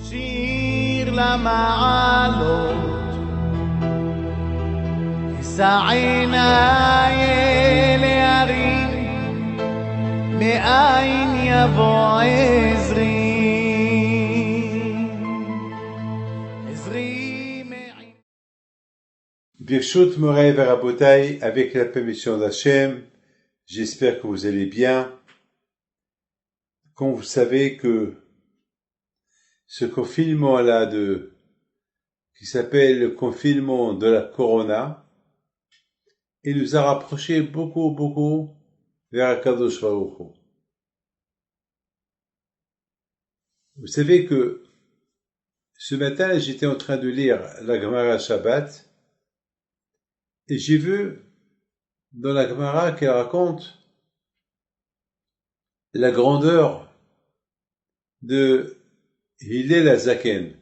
שיר למעלות, אשא עיניי אל ההרים, מאין יבוא עזרי. Birshut Morei Verabotai, avec la permission d'Hachem, j'espère que vous allez bien. Comme vous savez que ce confinement-là qui s'appelle le confinement de la Corona, il nous a rapprochés beaucoup vers Akadosh Baruch Hu. Vous savez que ce matin, j'étais en train de lire la Gemara Shabbat, et j'ai vu dans la Gemara qu'elle raconte la grandeur de Hillel Hazaken.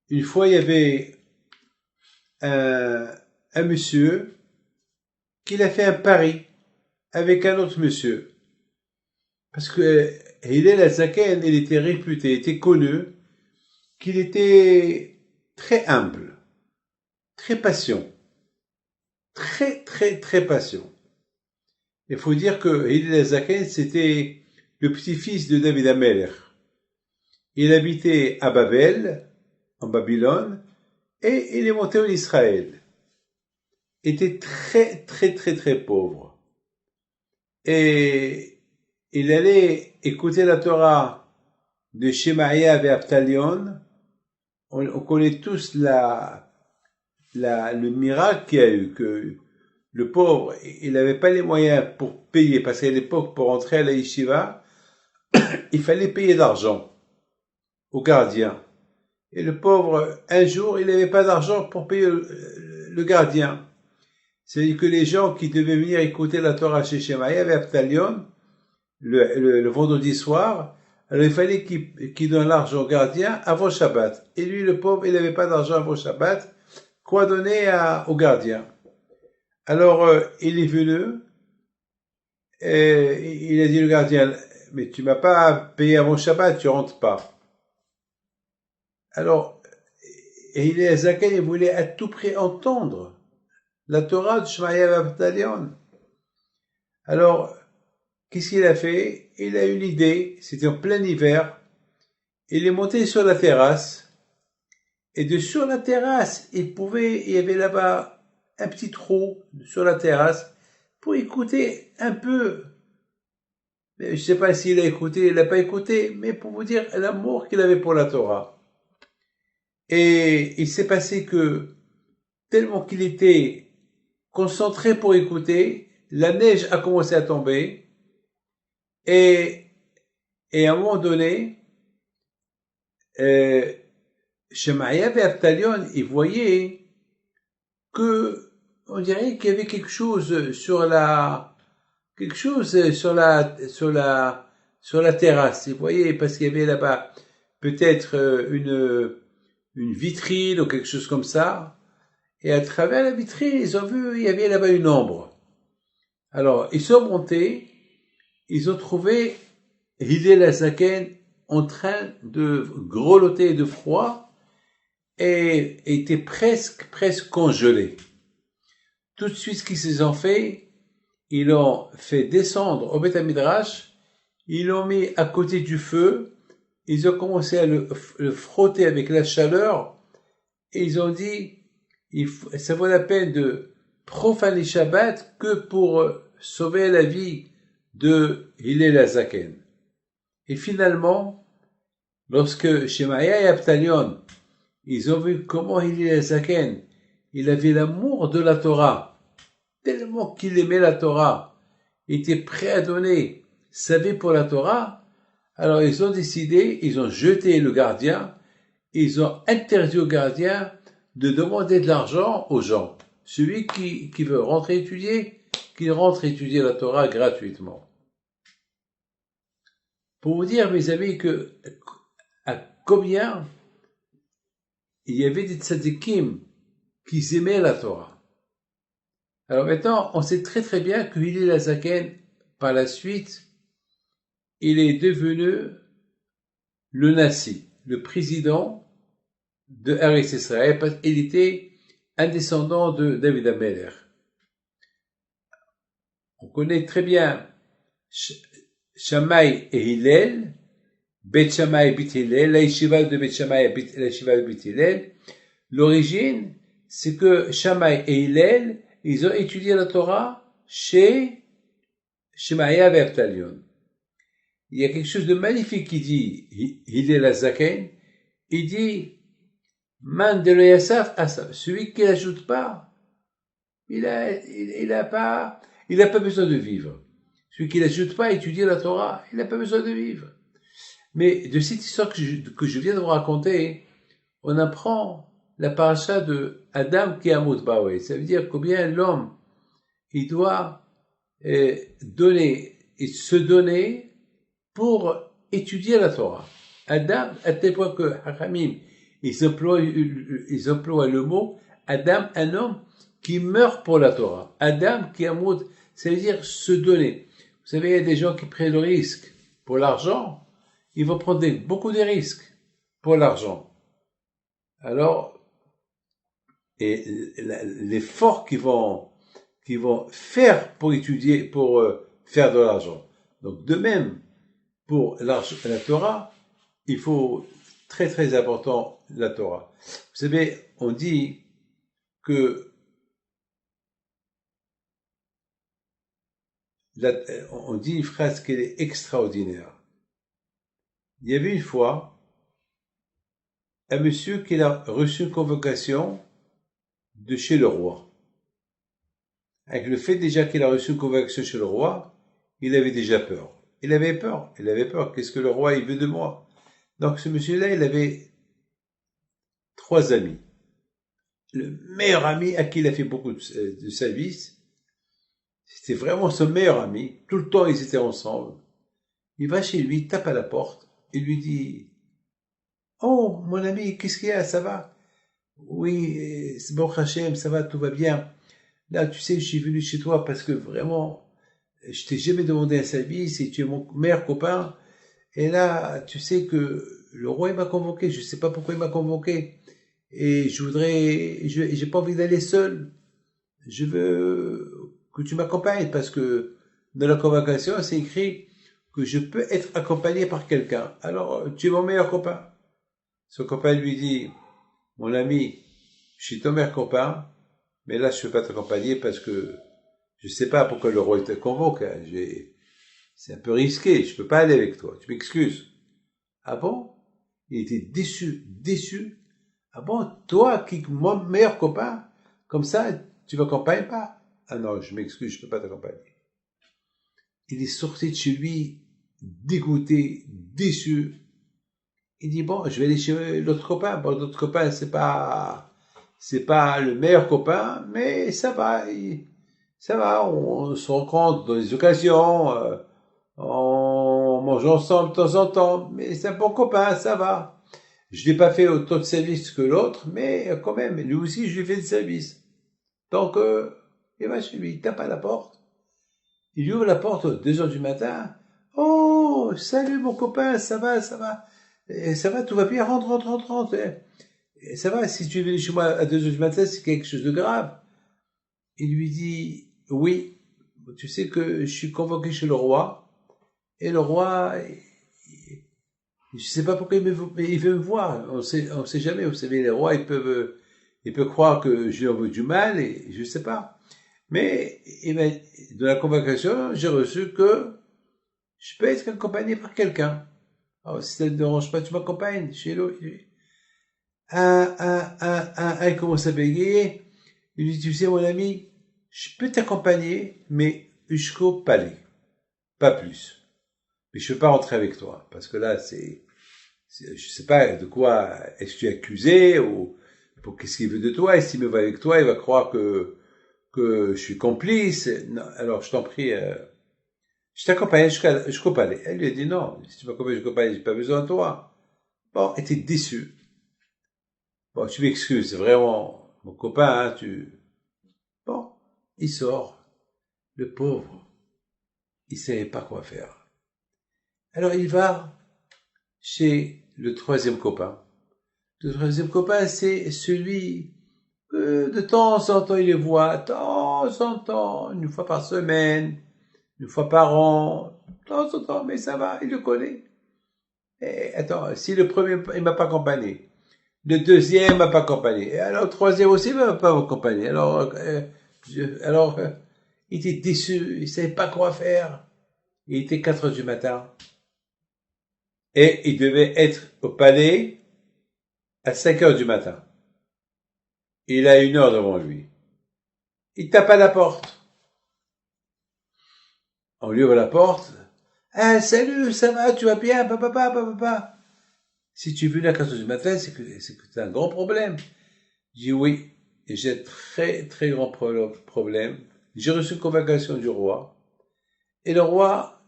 Une fois, il y avait un monsieur qui a fait un pari avec un autre monsieur. Parce que Hillel Hazaken, il était réputé, il était connu, qu'il était très humble, très patient, très patient. Il faut dire que Hillel Hazaken, c'était le petit-fils de David HaMelech. Il habitait à Babel, en Babylone, et il est monté en Israël. Il était très pauvre. Et il allait écouter la Torah de Shemaïa et Avtalion. On connaît tous le miracle qu'il y a eu, que le pauvre, il n'avait pas les moyens pour payer, parce qu'à l'époque, pour entrer à la yeshiva, il fallait payer d'argent au gardien. Et le pauvre, un jour, il n'avait pas d'argent pour payer le gardien. C'est-à-dire que les gens qui devaient venir écouter la Torah chez Shemaïa et Avtalion, le vendredi soir, alors il fallait qu'il donne l'argent au gardien avant Shabbat. Et lui, le pauvre, il n'avait pas d'argent avant Shabbat. Quoi donner au gardien? Alors, il est venu, et il a dit au gardien, mais tu m'as pas payé avant Shabbat, tu rentres pas. Alors, Hillel Hazaken, il voulait à tout prix entendre la Torah de Shemaïa Avtalion. Alors, qu'est-ce qu'il a fait? Il a eu une idée, c'était en plein hiver, il est monté sur la terrasse, et sur la terrasse, il y avait là-bas un petit trou sur la terrasse, pour écouter un peu. Je ne sais pas s'il a écouté, il n'a pas écouté, mais pour vous dire l'amour qu'il avait pour la Torah. Et il s'est passé que, tellement qu'il était concentré pour écouter, la neige a commencé à tomber, et à un moment donné, Shemaïa et Avtalion, ils voyaient que, on dirait qu'il y avait quelque chose sur la terrasse. Ils voyaient, parce qu'il y avait là-bas peut-être une vitrine ou quelque chose comme ça. Et à travers la vitrine, ils ont vu, il y avait là-bas une ombre. Alors, ils sont montés, ils ont trouvé Hillel Hazaken en train de grelotter de froid et était presque congelé. Tout de suite, ce qu'ils ont fait, ils l'ont fait descendre au Beth Midrash, ils l'ont mis à côté du feu, ils ont commencé à le frotter avec la chaleur, et ils ont dit, ça vaut la peine de profaner Shabbat que pour sauver la vie de Hillel Hazaken. Et finalement, lorsque Shemaïa et Avtalion, ils ont vu comment Hillel Hazaken, il avait l'amour de la Torah, tellement qu'il aimait la Torah, il était prêt à donner sa vie pour la Torah, alors ils ont décidé, ils ont jeté le gardien, ils ont interdit au gardien de demander de l'argent aux gens. Celui qui veut rentrer étudier, qu'il rentre étudier la Torah gratuitement. Pour vous dire, mes amis, à combien il y avait des tzadikim qui aimaient la Torah. Alors maintenant, on sait très bien que Hillel Hazaken, par la suite, il est devenu le Nasi, le président de Eretz Israël, parce qu'il était un descendant de David Ameller. On connaît très bien Shammai et Hillel, Bet Shammai et Bet Hillel, la yeshiva de Bet Shammai et la yeshiva de Bet Hillel. L'origine, c'est que Shammai et Hillel, ils ont étudié la Torah chez Shemaya et Avtalion. Il y a quelque chose de magnifique qui dit Hillel Azaken. Il dit Man de l'Yasaf Asaf, celui qui n'ajoute pas, il a pas besoin de vivre. Celui qui n'ajoute pas à étudier la Torah, il n'a pas besoin de vivre. Mais de cette histoire que je viens de vous raconter, on apprend la paracha de Adam qui Amot Bawe. Ça veut dire combien l'homme, il doit donner et se donner pour étudier la Torah. Adam, à tel point que Hachamim, ils emploient le mot Adam, un homme qui meurt pour la Torah. Adam qui Amot, ça veut dire se donner. Vous savez, il y a des gens qui prennent le risque pour l'argent, ils vont prendre beaucoup de risques pour l'argent. Alors, et l'effort qu'ils vont faire pour étudier, pour faire de l'argent. Donc, de même, pour la Torah, il faut très très important la Torah. Vous savez, on dit que on dit une phrase qui est extraordinaire. Il y avait une fois un monsieur qui a reçu une convocation de chez le roi. Avec le fait déjà qu'il a reçu une convocation chez le roi, il avait déjà peur. Il avait peur. Qu'est-ce que le roi il veut de moi? Donc ce monsieur-là, il avait 3 amis. Le meilleur ami à qui il a fait beaucoup de services, c'était vraiment son meilleur ami. Tout le temps, ils étaient ensemble. Il va chez lui, tape à la porte, et lui dit « Oh, mon ami, qu'est-ce qu'il y a? Ça va? » « Oui, c'est bon, Hachem, ça va, tout va bien. Là, tu sais, je suis venu chez toi parce que vraiment, je t'ai jamais demandé un service et tu es mon meilleur copain. Et là, tu sais que le roi, il m'a convoqué. Je sais pas pourquoi il m'a convoqué. Et j'ai pas envie d'aller seul. Je veux que tu m'accompagnes parce que dans la convocation, c'est écrit que je peux être accompagné par quelqu'un. Alors, tu es mon meilleur copain. Son copain lui dit, mon ami, je suis ton meilleur copain, mais là, je ne peux pas t'accompagner parce que je ne sais pas pourquoi le roi te convoque. Hein. C'est un peu risqué, je ne peux pas aller avec toi. Tu m'excuses. Ah bon? Il était déçu. Ah bon? Toi, qui est mon meilleur copain, comme ça, tu ne m'accompagnes pas? Ah non, je m'excuse, je ne peux pas t'accompagner. Il est sorti de chez lui, dégoûté, déçu. Il dit, bon, je vais aller chez l'autre copain. Bon, l'autre copain, c'est pas le meilleur copain, mais ça va, on se rencontre dans des occasions, on mange ensemble de temps en temps, mais c'est un bon copain, ça va. Je n'ai pas fait autant de services que l'autre, mais quand même, lui aussi, je lui fais des services. Donc, il va chez lui, il tape à la porte. Il ouvre la porte 2 heures du matin. Oh, salut mon copain, ça va. Et ça va, tout va bien, rentre. Et ça va, si tu es venu chez moi à 2 heures du matin, c'est quelque chose de grave. Il lui dit, oui, tu sais que je suis convoqué chez le roi, et le roi, je sais pas pourquoi il veut me voir, on sait jamais, vous savez, les rois, ils peuvent croire que je lui en veux du mal, et je sais pas. Mais, de la convocation, j'ai reçu que je peux être accompagné par quelqu'un. Alors, si ça ne te dérange pas, tu m'accompagnes chez lui. Il commence à bégayer. Il dit, tu sais, mon ami, je peux t'accompagner, mais jusqu'au palais. Pas plus. Mais je ne peux pas rentrer avec toi. Parce que là, je sais pas de quoi est-ce que tu es accusé, ou pour qu'est-ce qu'il veut de toi. Et s'il me va avec toi, il va croire que je suis complice. Non, alors, je t'en prie, je t'accompagne jusqu'au palais. Elle lui a dit, non, si tu m'accompagnes jusqu'au palais, j'ai pas besoin de toi. Bon, elle était déçue. Bon, tu m'excuses, c'est vraiment mon copain, hein, Bon, il sort. Le pauvre, il savait pas quoi faire. Alors il va chez le troisième copain. Le troisième copain, c'est celui que de temps en temps il les voit, de temps en temps, une fois par semaine, une fois par an, de temps en temps, mais ça va, il le connaît. Et attends, si le premier il m'a pas accompagné, le deuxième m'a pas accompagné, et alors le troisième aussi m'a pas accompagné. Alors, il était déçu, il savait pas quoi faire. Il était 4 heures du matin. Et il devait être au palais à 5 heures du matin. Il a 1 heure devant lui. Il tape à la porte. On lui ouvre la porte. Ah, salut, ça va, tu vas bien, papa. Si tu es venu à 4 heures du matin, c'est que c'est un grand problème. Je dis oui, j'ai un très, très grand problème. J'ai reçu une convocation du roi. Et le roi,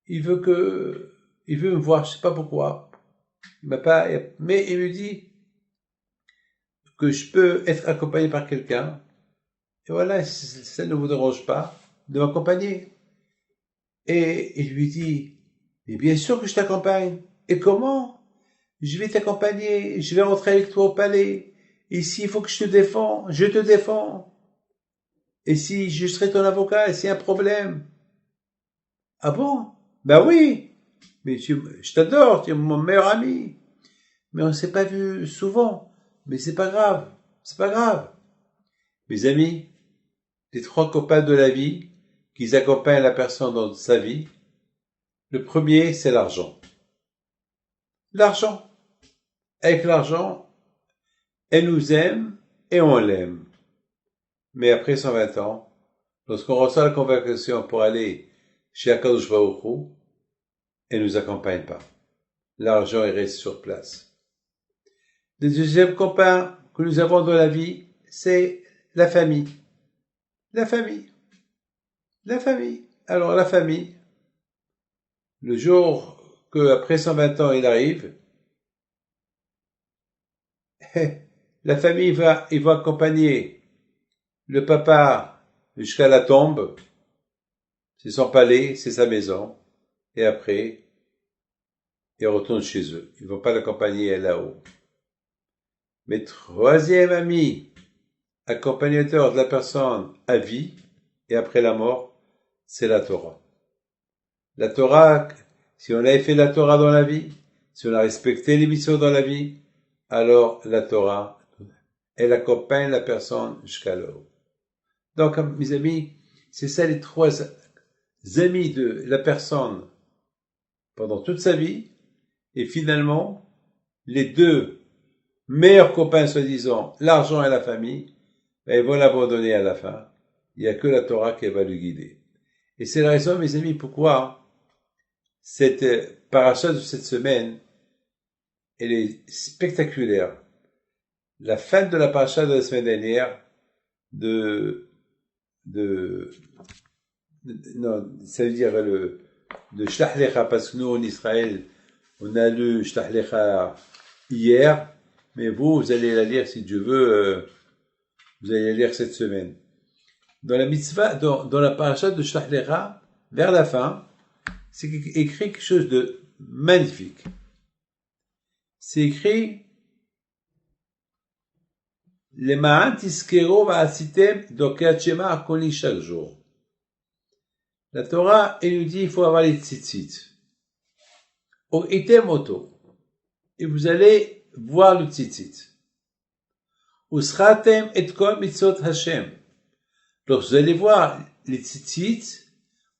il veut me voir, je sais pas pourquoi. Il m'a pas, mais il me dit que je peux être accompagné par quelqu'un. Et voilà, ça ne vous dérange pas de m'accompagner. Et il lui dit, mais bien sûr que je t'accompagne. Et comment? Je vais t'accompagner, je vais rentrer avec toi au palais. Et s'il faut que je te défends, je te défends. Et si je serai ton avocat, et s'il y a un problème. Ah bon? Ben oui. Mais je t'adore, tu es mon meilleur ami. Mais on ne s'est pas vu souvent. Mais c'est pas grave. C'est pas grave. Mes amis, les 3 copains de la vie, qui accompagnent la personne dans sa vie. Le premier, c'est l'argent. L'argent. Avec l'argent, elle nous aime et on l'aime. Mais après 120 ans, lorsqu'on reçoit la convocation pour aller chez Akadosh Baruch Hu, elle nous accompagne pas. L'argent, il reste sur place. Le deuxième copain que nous avons dans la vie, c'est la famille. La famille. La famille. Alors, la famille, le jour qu'après 120 ans, il arrive, la famille va accompagner le papa jusqu'à la tombe. C'est son palais, c'est sa maison. Et après, ils retournent chez eux. Ils vont pas l'accompagner là-haut. Mais troisième ami, accompagnateur de la personne à vie et après la mort, c'est la Torah. La Torah, si on avait fait la Torah dans la vie, si on a respecté les missions dans la vie, alors la Torah, elle accompagne la personne jusqu'à là-haut. Donc, mes amis, c'est ça les 3 amis de la personne pendant toute sa vie, et finalement, les 2 meilleurs copains, soi-disant, l'argent et la famille, ils vont l'abandonner à la fin. Il n'y a que la Torah qui va le guider. Et c'est la raison, mes amis, pourquoi cette paracha de cette semaine, elle est spectaculaire. La fin de la paracha de la semaine dernière, non, ça veut dire de Shlach Lecha, parce que nous, en Israël, on a lu Shlach Lecha hier, mais vous allez la lire, si Dieu veut, vous allez la lire cette semaine. Dans la mitzvah, dans la paracha de Shlach Lecha, vers la fin, c'est écrit quelque chose de magnifique. C'est écrit Le ma'an tiskero va'asitem doket shema akoli chaque jour. La Torah, elle nous dit il faut avoir les tzitzit. Ou item oto. Et vous allez voir le tzitzit. Usratem et kol mitzvot Hashem. Lorsque vous allez voir les tzitzit,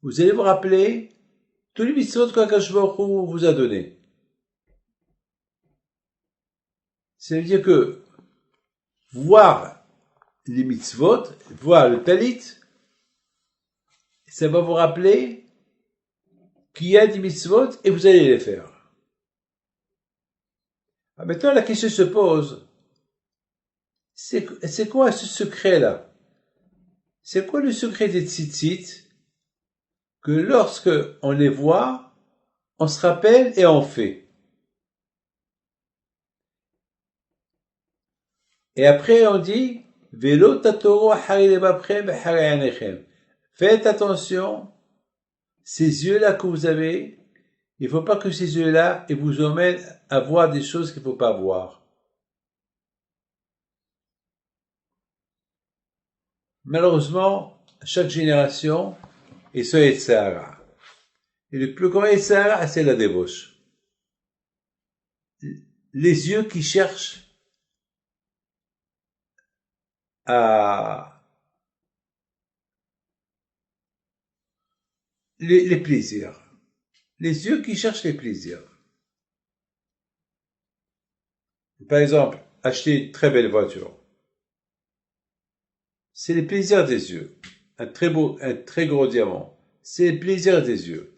vous allez vous rappeler tous les mitzvot qu'Akadosh Baruch Hu vous a donnés. Ça veut dire que voir les mitzvot, voir le talit, ça va vous rappeler qu'il y a des mitzvot et vous allez les faire. Maintenant, la question se pose, c'est quoi ce secret-là? C'est quoi le secret des tzitzit? Que lorsque on les voit, on se rappelle et on fait. Et après, on dit, Velo tatoro harilebaprem harayanechem. Faites attention, ces yeux-là que vous avez, Il ne faut pas que ces yeux-là ils vous emmènent à voir des choses qu'il ne faut pas voir. Malheureusement, chaque génération est son Yetzirah. Et le plus grand Yetzirah, c'est la débauche. Les yeux qui cherchent à les plaisirs. Les yeux qui cherchent les plaisirs. Par exemple, acheter une très belle voiture. C'est les plaisirs des yeux. Un très gros diamant. C'est les plaisirs des yeux.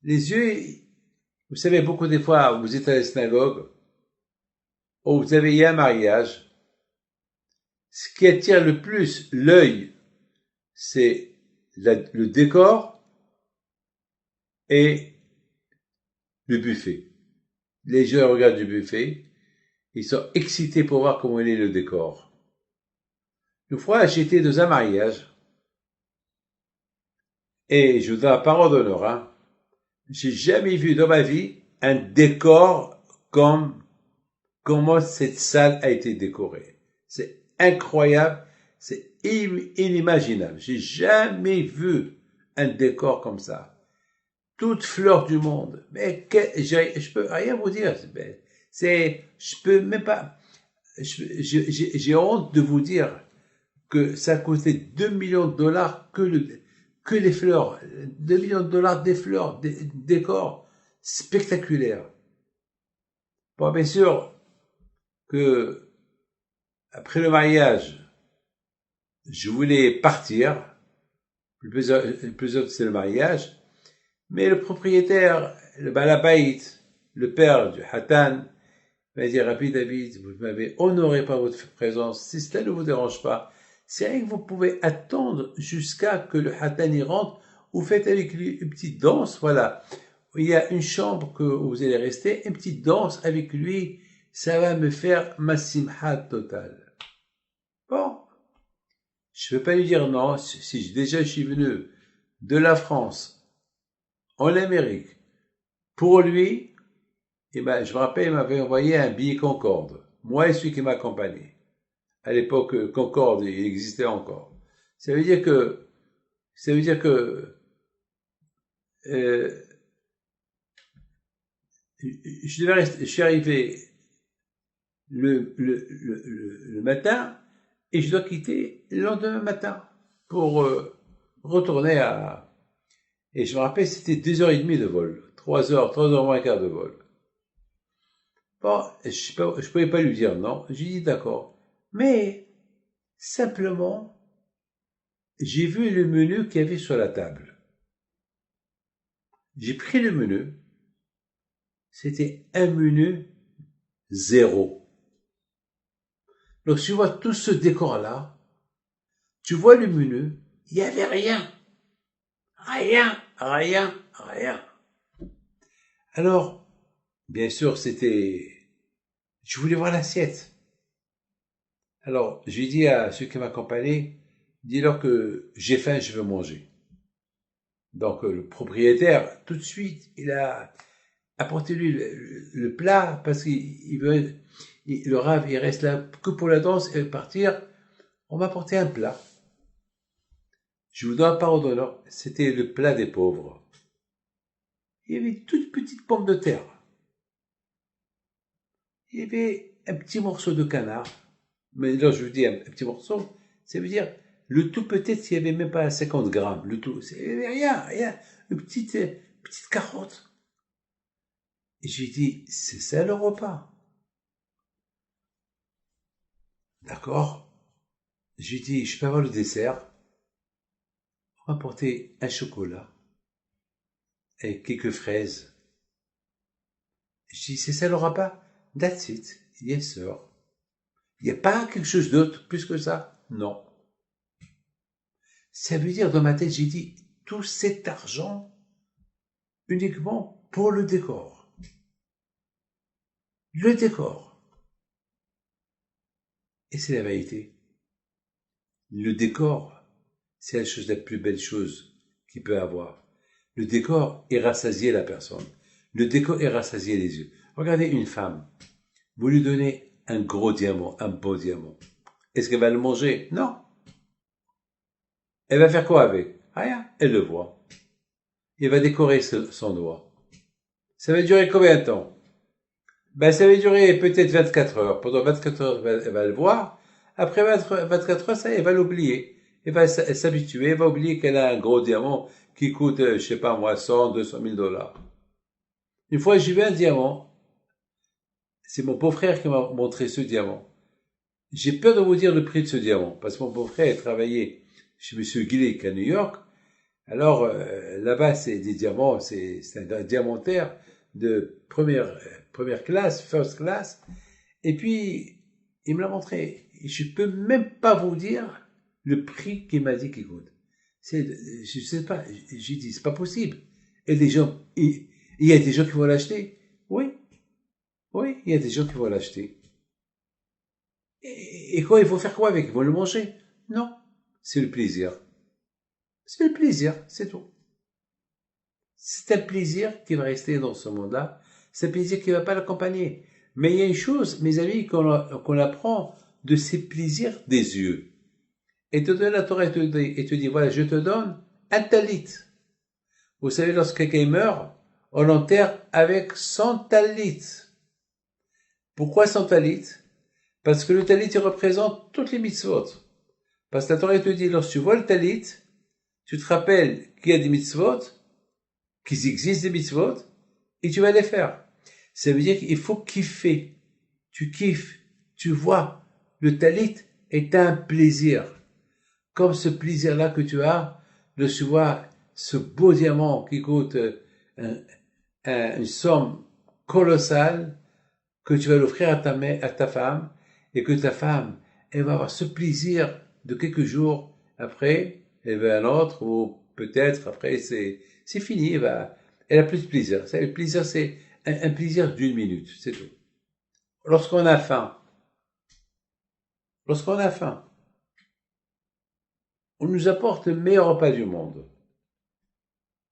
Les yeux, vous savez, beaucoup des fois, vous êtes à la synagogue, ou vous avez eu un mariage. Ce qui attire le plus l'œil, c'est le décor et le buffet. Les gens regardent du buffet, ils sont excités pour voir comment est le décor. Une fois, j'étais dans un mariage, et je vous donne la parole d'honneur, hein, j'ai jamais vu dans ma vie un décor comme comment cette salle a été décorée. C'est incroyable, c'est inimaginable. J'ai jamais vu un décor comme ça. Toutes fleurs du monde. Mais je peux rien vous dire. Je peux même pas. J'ai honte de vous dire que ça a coûté 2 millions de dollars que les fleurs. 2 millions de dollars des fleurs, des décors spectaculaires. Bon, bien sûr que après le mariage, je voulais partir. Le plus c'est le mariage. Mais le propriétaire, le balabait, le père du Hatan, m'a dit, Rabbi David, vous m'avez honoré par votre présence. Si cela ne vous dérange pas, c'est rien que vous pouvez attendre jusqu'à que le Hatan y rentre. Vous faites avec lui une petite danse, voilà. Il y a une chambre que vous allez rester, une petite danse avec lui. Ça va me faire ma simha totale. Bon. Je ne peux pas lui dire non. Si déjà je suis venu de la France en Amérique, pour lui, je me rappelle, il m'avait envoyé un billet Concorde. Moi et celui qui m'accompagnait. À l'époque, Concorde, il existait encore. Ça veut dire que, je suis arrivé le matin et je dois quitter le lendemain matin pour retourner et je me rappelle, c'était 2h30 de vol. 3h moins quart de vol. Bon, je pouvais pas lui dire non. J'ai dit d'accord. Mais, simplement, j'ai vu le menu qu'il y avait sur la table. J'ai pris le menu. C'était un menu 0. Donc, tu vois tout ce décor-là. Tu vois le menu. Il n'y avait rien. Rien. Alors, bien sûr, je voulais voir l'assiette. Alors, j'ai dit à ceux qui m'accompagnaient, dis-leur que j'ai faim, je veux manger. Donc, le propriétaire, tout de suite, il a apporté lui le plat parce qu'il veut, le rave, il reste là que pour la danse et partir. On m'a apporté un plat. Je vous donne la parole d'honneur, c'était le plat des pauvres. Il y avait une toute petite pomme de terre. Il y avait un petit morceau de canard. Mais là, je vous dis un petit morceau, ça veut dire, le tout peut-être s'il n'y avait même pas 50 grammes, le tout, c'est rien, une petite carotte. Et j'ai dit, c'est ça le repas. D'accord? J'ai dit, je peux avoir le dessert. On m'a apporté un chocolat avec quelques fraises. J'ai dit, c'est ça le repas? That's it. Yes, sir. Il n'y a pas quelque chose d'autre plus que ça? Non. Ça veut dire, dans ma tête, j'ai dit, tout cet argent uniquement pour le décor. Le décor. Et c'est la vérité. Le décor, c'est la plus belle chose qu'il peut avoir. Le décor est rassasié la personne. Le décor est rassasié les yeux. Regardez une femme. Vous lui donnez un gros diamant, un beau diamant. Est-ce qu'elle va le manger? Non. Elle va faire quoi avec? Rien. Elle le voit. Il va décorer son doigt. Ça va durer combien de temps? Ben, ça va durer peut-être 24 heures. Pendant 24 heures, elle va le voir. Après 24 heures, ça, elle va l'oublier. Elle va s'habituer. Elle va oublier qu'elle a un gros diamant qui coûte, je sais pas moi, 100, 200 000 dollars. Une fois, j'ai vu un diamant. C'est mon beau-frère qui m'a montré ce diamant. J'ai peur de vous dire le prix de ce diamant, parce que mon beau-frère travaillait chez Monsieur Gillick à New York. Alors, là-bas, c'est des diamants, c'est un diamantaire de première classe, first class. Et puis, il me l'a montré. Je peux même pas vous dire le prix qu'il m'a dit qu'il coûte. Je sais pas, j'ai dit, c'est pas possible. Et il y a des gens qui vont l'acheter. Oui, il y a des gens qui vont l'acheter. Et quoi, il faut faire quoi avec? Ils vont le manger? Non, c'est le plaisir. C'est le plaisir, c'est tout. C'est un plaisir qui va rester dans ce monde-là. C'est un plaisir qui ne va pas l'accompagner. Mais il y a une chose, mes amis, qu'on apprend de ces plaisirs des yeux. Et te donne la Torah et te dit, voilà, je te donne un talit. Vous savez, lorsque quelqu'un meurt, on l'enterre avec 100 talits. Pourquoi 100 talits? Parce que le talit, il représente toutes les mitzvot. Parce que la Torah te dit, lorsque tu vois le talit, tu te rappelles qu'il y a des mitzvot, qu'il existe des mitzvot, et tu vas les faire. Ça veut dire qu'il faut kiffer. Tu kiffes, tu vois. Le talit est un plaisir. Comme ce plaisir-là que tu as de se voir ce beau diamant qui coûte une somme colossale, que tu vas l'offrir à ta femme, et que ta femme, elle va avoir ce plaisir de quelques jours après, elle veut un autre, ou peut-être après c'est fini, elle a plus de plaisir. Le plaisir, c'est un plaisir d'une minute, c'est tout. Lorsqu'on a faim, on nous apporte le meilleur repas du monde.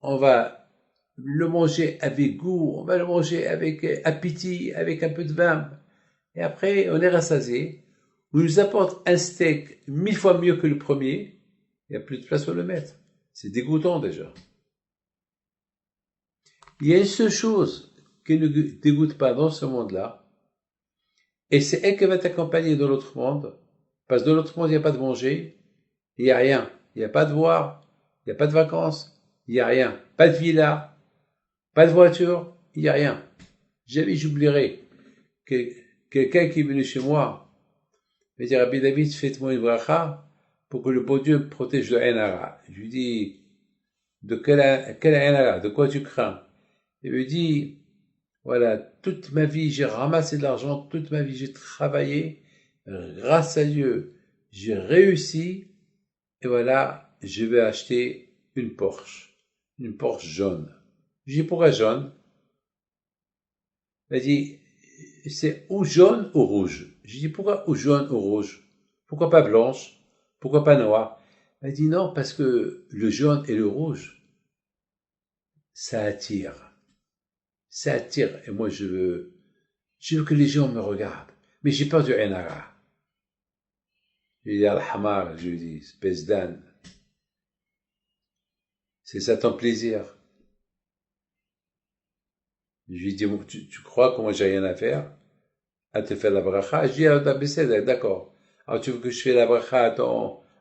On va le manger avec goût, on va le manger avec appétit, avec un peu de vin. Et après, on est rassasié. On nous apporte un steak 1000 fois mieux que le premier. Il n'y a plus de place pour le mettre. C'est dégoûtant déjà. Il y a une seule chose qui ne dégoûte pas dans ce monde-là. Et c'est elle qui va t'accompagner dans l'autre monde. Parce que dans l'autre monde, il n'y a pas de manger. Il n'y a rien. Il n'y a pas de voir. Il n'y a pas de vacances. Il n'y a rien. Pas de villa. Pas de voiture. Il n'y a rien. Jamais j'oublierai que quelqu'un qui est venu chez moi me dit, Rabbi David, faites-moi une bracha pour que le bon Dieu me protège de Enara. Je lui dis, de quel Enara? De quoi tu crains? Il me dit, voilà, toute ma vie, j'ai ramassé de l'argent, toute ma vie, j'ai travaillé, grâce à Dieu, j'ai réussi, et voilà, je vais acheter une Porsche jaune. Je dis, pourquoi jaune? Il m'a dit, c'est ou jaune ou rouge. Je dis, pourquoi ou jaune ou rouge? Pourquoi pas blanche? Pourquoi pas noire? Il m'a dit, non, parce que le jaune et le rouge, ça attire. Ça attire. Et moi, je veux que les gens me regardent. Mais j'ai peur du Enara. Je lui dis, Al-Hamar, je lui dis, espèce d'âne. C'est ça ton plaisir. Je lui dis, tu crois que moi j'ai rien à faire? À te faire la bracha? Je dis, d'accord. Alors tu veux que je fasse la bracha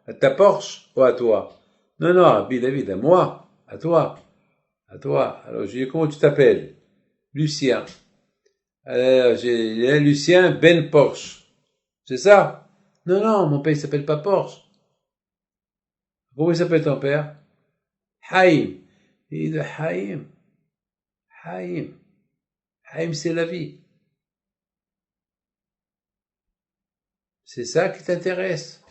à ta Porsche ou à toi? Non, David, à moi, à toi. Alors je lui dis, comment tu t'appelles? Lucien. Alors, j'ai Lucien Ben Porsche. C'est ça? Non, mon père il s'appelle pas Porsche. Comment il s'appelle ton père? Haïm. Il dit Haïm. Haïm, c'est la vie. C'est ça qui t'intéresse.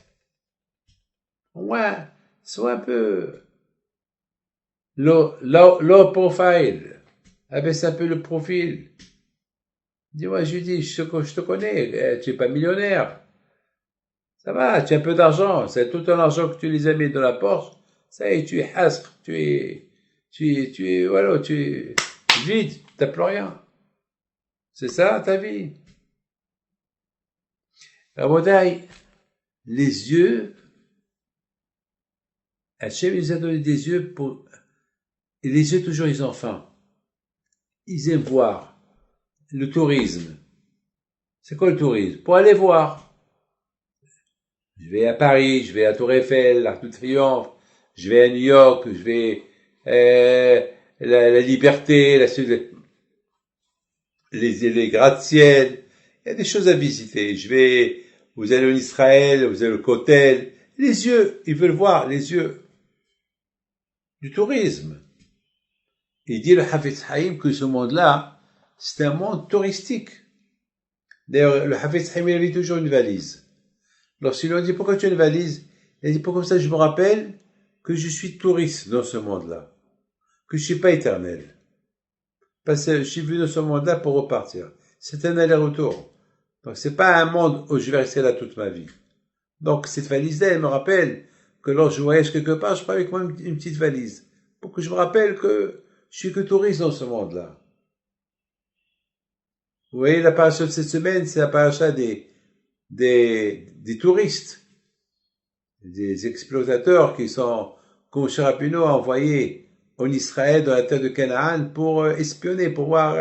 Ouais, sois un peu low profile. Abaisse un peu le profil. Dis-moi, Judy, je te connais, tu n'es pas millionnaire. Ça va, tu as un peu d'argent. C'est tout ton argent que tu les as mis dans la Porsche. Ça y est, tu es hasre, tu es Voilà, tu es vide, t'as plus rien. C'est ça, ta vie. Rabotai, les yeux, Hachem nous a donné des yeux et les yeux toujours ils ont faim. Ils aiment voir. Le tourisme. C'est quoi le tourisme? Pour aller voir. Je vais à Paris, je vais à Tour Eiffel, l'Arc de Triomphe, je vais à New York, je vais la Liberté, les gratte-ciel. Il y a des choses à visiter. Vous allez en Israël, vous allez au Kotel. Les yeux, ils veulent voir les yeux du tourisme. Il dit le Hafetz Haïm que ce monde-là, c'est un monde touristique. D'ailleurs, le Hafetz Haïm, il avait toujours une valise. Lorsqu'ils lui ont dit pourquoi tu as une valise, il a dit pourquoi ça je me rappelle que je suis touriste dans ce monde-là, que je suis pas éternel. Parce que je suis venu dans ce monde-là pour repartir. C'est un aller-retour. Donc c'est pas un monde où je vais rester là toute ma vie. Donc cette valise-là, elle me rappelle que lorsque je voyage quelque part, je prends avec moi une petite valise. Pour que je me rappelle que je suis que touriste dans ce monde-là. Vous voyez, la paracha de cette semaine, c'est la paracha des touristes, des exploitateurs qui sont, comme Moshe Rabbeinu a envoyé en Israël, dans la terre de Canaan, pour espionner, pour voir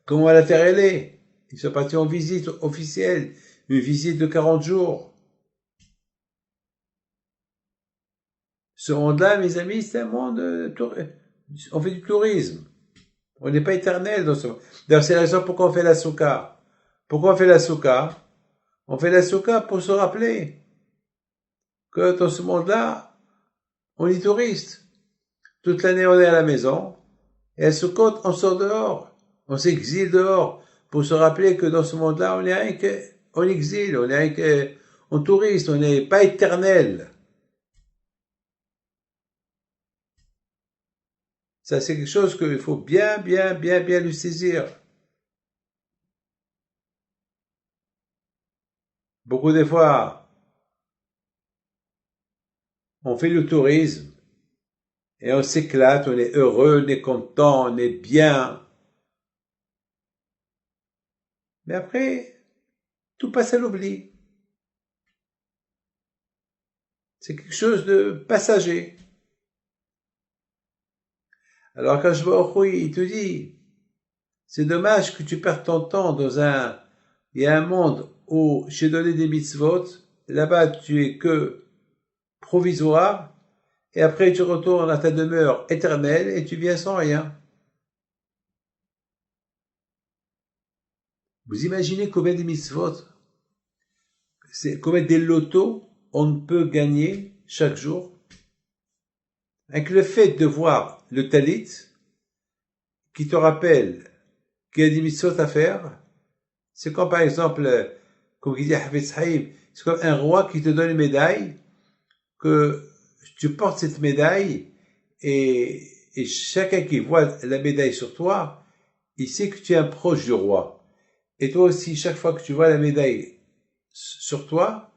comment la terre elle est. Ils sont partis en visite officielle, une visite de 40 jours. Ce monde-là, mes amis, c'est un monde, on fait du tourisme. On n'est pas éternel dans ce monde. D'ailleurs, c'est la raison pourquoi on fait la soukha. Pourquoi on fait la soukha? On fait la soukha pour se rappeler que dans ce monde-là, on est touriste. Toute l'année, on est à la maison. Et à Sukkot, on sort dehors. On s'exile dehors pour se rappeler que dans ce monde-là, on n'est rien qu'en exil. On n'est rien qu'en touriste. On n'est pas éternel. Ça, c'est quelque chose qu'il faut bien le saisir. Beaucoup de fois, on fait le tourisme et on s'éclate, on est heureux, on est content, on est bien. Mais après, tout passe à l'oubli. C'est quelque chose de passager. Alors quand je vois Ochui, il te dit, c'est dommage que tu perds ton temps il y a un monde où j'ai donné des mitzvot, là-bas tu es que provisoire, et après tu retournes à ta demeure éternelle et tu viens sans rien. Vous imaginez combien de mitzvot, combien de lotos on peut gagner chaque jour? Avec le fait de voir le talit, qui te rappelle qu'il y a des mitzvot à faire, c'est comme par exemple, comme il dit Hafetz Haïm, c'est comme un roi qui te donne une médaille, que tu portes cette médaille, et chacun qui voit la médaille sur toi, il sait que tu es un proche du roi. Et toi aussi, chaque fois que tu vois la médaille sur toi,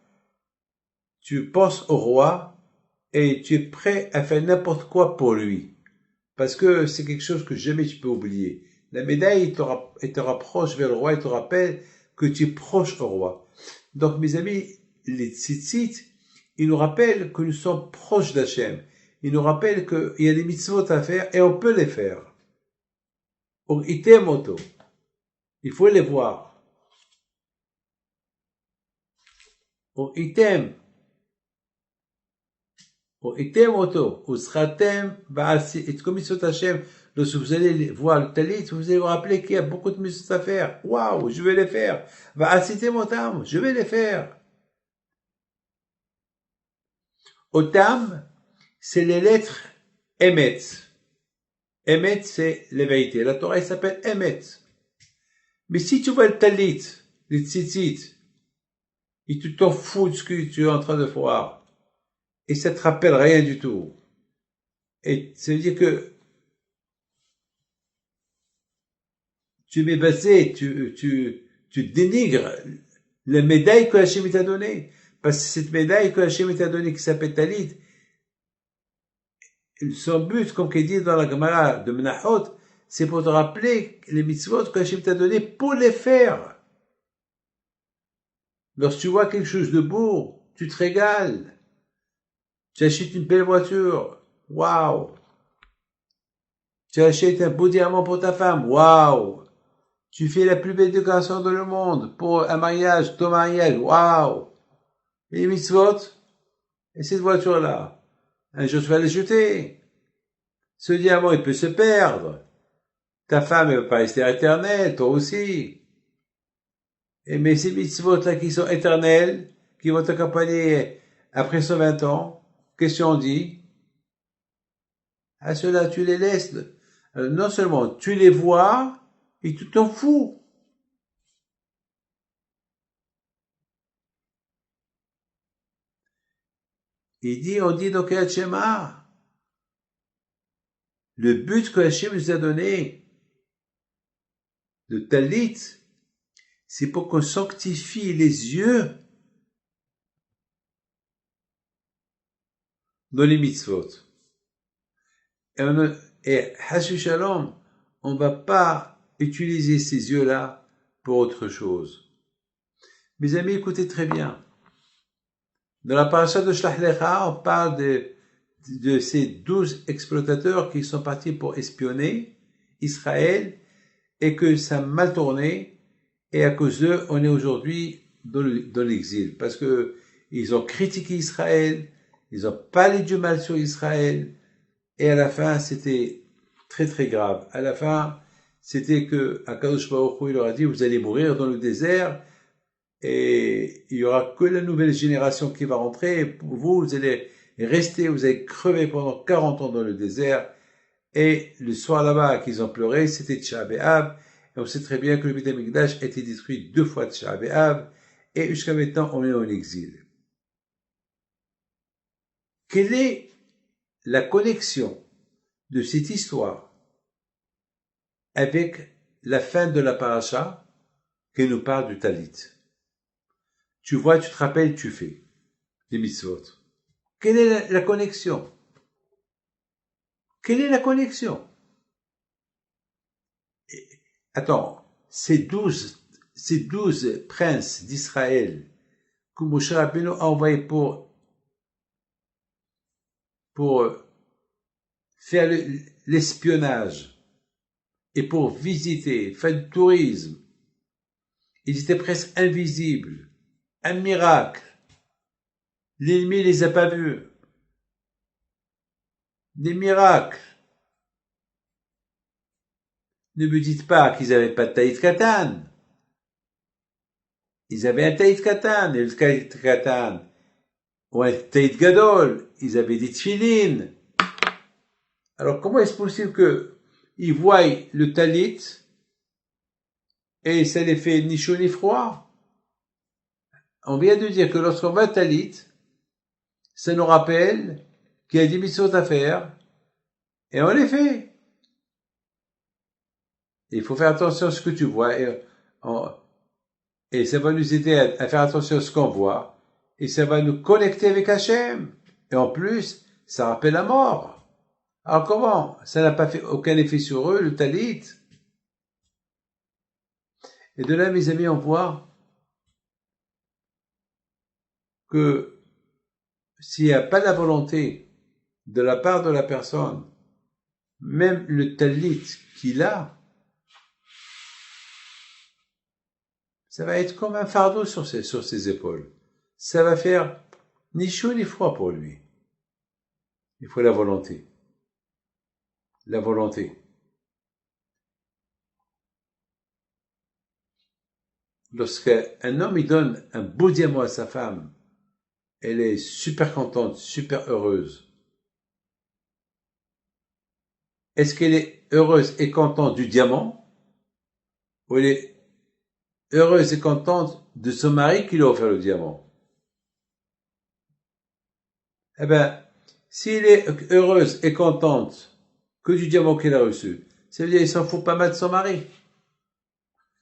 tu penses au roi, et tu es prêt à faire n'importe quoi pour lui. Parce que c'est quelque chose que jamais tu peux oublier. La médaille, elle te rapproche vers le roi, elle te rappelle que tu es proche au roi. Donc, mes amis, les tzitzit, ils nous rappellent que nous sommes proches d'Hachem. Ils nous rappellent qu'il y a des mitzvot à faire et on peut les faire. Donc, itemoto. Il faut les voir. Donc, item. Item auto, usratem ba'asi, et comme mitzvot Hashem, lorsque vous allez voir le talit, vous allez vous rappeler qu'il y a beaucoup de mitzvot à faire. Waouh, je vais les faire. Ba'asitem otam, je vais les faire. Otam, c'est les lettres Emet. Emet, c'est les vérités. La Torah, elle s'appelle Emet. Mais si tu vois le talit, les tzitzit, et tu t'en fous de ce que tu es en train de voir, et ça te rappelle rien du tout. Et ça veut dire que tu m'es basé, tu dénigres la médaille que Hachem t'a donnée. Parce que cette médaille que Hachem t'a donnée, qui s'appelle Talit, son but, comme qu'il dit dans la Gemara de Menachot, c'est pour te rappeler les mitzvot que Hachem t'a donné pour les faire. Lorsque tu vois quelque chose de beau, tu te régales. Tu achètes une belle voiture. Waouh! Tu achètes un beau diamant pour ta femme. Waouh! Tu fais la plus belle décoration dans le monde pour un mariage, ton mariage. Waouh! Et les mitzvot? Et cette voiture-là? Un jour, tu vas la jeter. Ce diamant, il peut se perdre. Ta femme, elle ne va pas rester éternelle, toi aussi. Et mais ces mitzvot-là qui sont éternels, qui vont t'accompagner après 120 ans, qu'est-ce qu'on dit? À ceux-là, tu les laisses. Non seulement tu les vois, et tu t'en fous. On dit dans Kriyat Shema, le but que Hachem nous a donné, de Talit, c'est pour qu'on sanctifie les yeux dans les mitzvot. Et Hashu Shalom, on va pas utiliser ces yeux-là pour autre chose. Mes amis, écoutez très bien. Dans la paracha de Shlach Lecha, on parle de ces 12 exploitateurs qui sont partis pour espionner Israël et que ça a mal tourné et à cause d'eux, on est aujourd'hui dans l'exil parce que ils ont critiqué Israël, ils ont parlé du mal sur Israël et à la fin, c'était très très grave. À la fin, c'était que Akadosh Baruch Hu, il leur a dit, vous allez mourir dans le désert et il y aura que la nouvelle génération qui va rentrer. Et pour vous, vous allez rester, vous allez crever pendant 40 ans dans le désert. Et le soir là-bas qu'ils ont pleuré, c'était Tisha B'Av. Et on sait très bien que le Beit HaMikdash a été détruit 2 fois Tisha B'Av. Et jusqu'à maintenant, on est en exil. Quelle est la connexion de cette histoire avec la fin de la paracha qui nous parle du Talit? Tu vois, tu te rappelles, tu fais les mitzvot. Quelle est la connexion? Quelle est la connexion? Attends, ces 12 princes d'Israël que Moshe Rabbeinu a envoyés pour faire l'espionnage et pour visiter, faire du tourisme, ils étaient presque invisibles. Un miracle. L'ennemi les a pas vus. Des miracles. Ne me dites pas qu'ils n'avaient pas de taït katan. Ils avaient un taït katan. Et le taït katan, ou un taït gadol, ils avaient des tfilines. Alors comment est-ce possible qu'ils voient le talit et ça les fait ni chaud ni froid? On vient de dire que lorsqu'on va talit, ça nous rappelle qu'il y a des mitzvot à faire et on les fait. Il faut faire attention à ce que tu vois et ça va nous aider à faire attention à ce qu'on voit et ça va nous connecter avec Hachem. Et en plus, ça rappelle la mort. Alors comment? Ça n'a pas fait aucun effet sur eux, le talit. Et de là, mes amis, on voit que s'il n'y a pas la volonté de la part de la personne, même le talit qu'il a, ça va être comme un fardeau sur ses épaules. Ça va faire ni chaud ni froid pour lui. Il faut la volonté. La volonté. Lorsqu'un homme il donne un beau diamant à sa femme, elle est super contente, super heureuse. Est-ce qu'elle est heureuse et contente du diamant ou elle est heureuse et contente de son mari qui lui a offert le diamant? Eh ben, s'il est heureuse et contente que du diamant qu'elle a reçu, ça veut dire qu'il s'en fout pas mal de son mari.